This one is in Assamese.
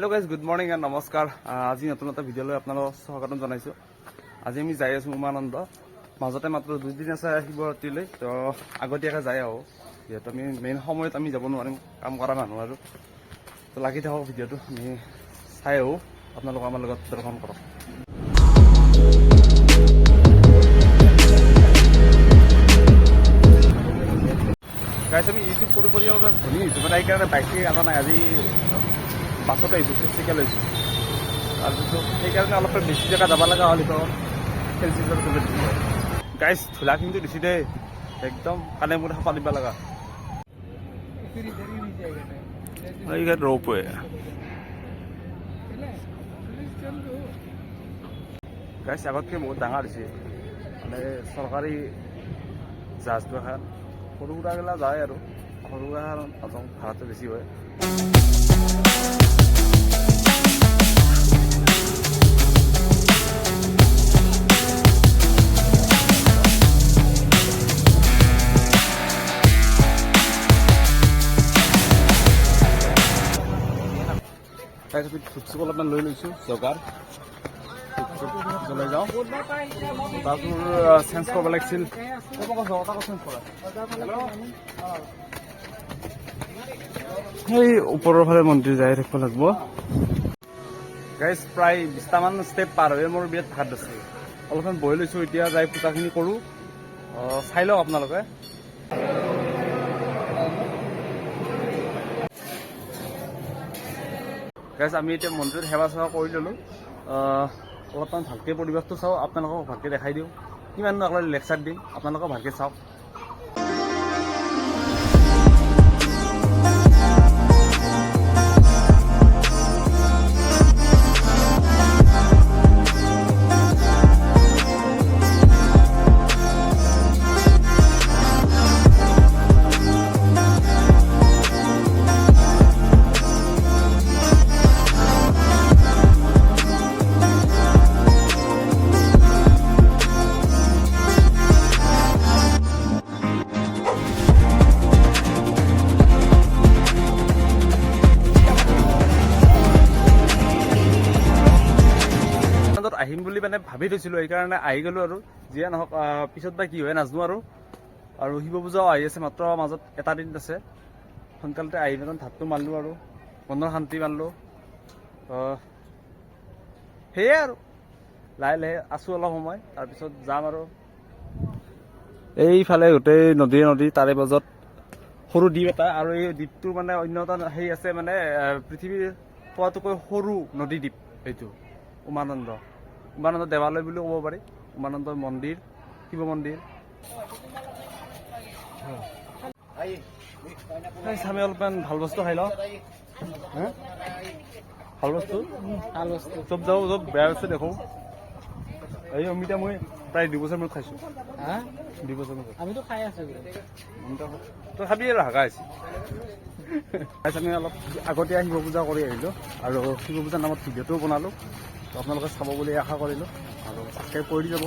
Hello guys good morning and नमस्कार। आज नतुन एटा भिडिओ লৈ আপোনালোকক স্বাগতম জনাইছো। আজি আমি যাই আছো উমানন্দ। মাজতে মাত্ৰ 2 দিন আছে শিৱৰাত্ৰিলৈ, তো আগতীয়াকৈ যাই আহো, যেহেতু আমি মেইন সময়ত আমি যাব নোৱাৰিম, কাম কৰা মানুহ আৰু। তো লাগি থাকক ভিডিঅ'টো, আমি চাই আহো, আপোনালোক আমাৰ লগত দৰ্শন কৰক। গাইজ আমি ইউটিউব কৰি অলপ ধনী হৈছোঁ, মানে সেইকাৰণে বাইকে অনা নাই, আজি বাছতে আহিছোঁ, চাইকেল লৈছোঁ। তাৰপিছত সেইকাৰণে অলপ বেছি জেগা যাব লগা হ'ল, তো খেলচিজৰ গাইজ ধূলা কিন্তু দিছি দেই, একদম কাণে মুৰে সাপা দিব লগা। ৰৌপৱে গাইজ আগতকৈ বহুত ডাঙৰ হৈছে, মানে চৰকাৰী জাহাজটো এখন। সৰু সুৰাগিলা যায় আৰু সৰু সুৰা নাযাওঁ, ভাড়াটো বেছি হয়। তাৰপিছত ধূপ অলপমান লৈ লৈছোঁ, জগাৰ জ্বলাই যাওঁ। তাৰপিছত চেঞ্জ কৰিব লাগিছিল, সেই ওপৰৰ ফালে মন্দিৰ যাই থাকিব লাগিব। গাইজ প্ৰায় 20টামান ষ্টেপ পাৰ হৈ মোৰ বিৰাট ভাত আছে, অলপমান বহি লৈছোঁ। এতিয়া যাই পূজাখিনি কৰোঁ, চাই লওক আপোনালোকে। গাইজ আমি এতিয়া মন্দিৰত সেৱা চেৱা কৰি ল'লোঁ, অলপমান ভালকৈ পৰিৱেশটো চাওঁ, আপোনালোকক ভালকৈ দেখাই দিওঁ। কিমাননো অকলে লেকচাৰ দিম, আপোনালোকক ভালকৈ চাওক। আহিম বুলি মানে ভাবি থৈছিলোঁ, সেইকাৰণে আহি গ'লোঁ আৰু। যিয়ে নহওক, পিছত বা কি হয় নাজানো আৰু শিৱ পূজাও আহি আছে, মাত্ৰ মাজত এটা দিন আছে। সোনকালতে আহি মানে ধাপটো মাৰিলোঁ আৰু মনৰ শান্তি মাৰিলোঁ। সেয়ে আৰু লাহে লাহে আছোঁ অলপ সময়, তাৰপিছত যাম আৰু। এইফালে গোটেই নদী, তাৰে মাজত সৰু দ্বীপ এটা, আৰু এই দ্বীপটো মানে অন্য এটা সেই আছে, মানে পৃথিৱীৰ পোৱাটোকৈ সৰু নদী দ্বীপ এইটো উমানন্দ দেৱালয় বুলিও ক'ব পাৰি। উমানন্দ মন্দিৰ, শিৱ মন্দিৰ। আমি অলপমান ভাল বস্তু খাই লওঁ। ভাল বস্তু চব যাওঁ, চব বেয়া বস্তু দেখোঁ। এই অমিতা মই প্ৰায় 2 বছৰ মূৰত খাইছোঁ। 2 বছৰ মূৰত আমিতো খাই আছোঁ, তই খাবি আৰু হাগা হৈছে। আমি অলপ আগতীয়া শিৱ পূজা কৰি আহিলোঁ, আৰু শিৱ পূজাৰ নামত ভিডিঅ'টোও বনালোঁ। আপোনালোকে চাব বুলি আশা কৰিলোঁ, আৰু ছাবস্ক্ৰাইব কৰি যাব।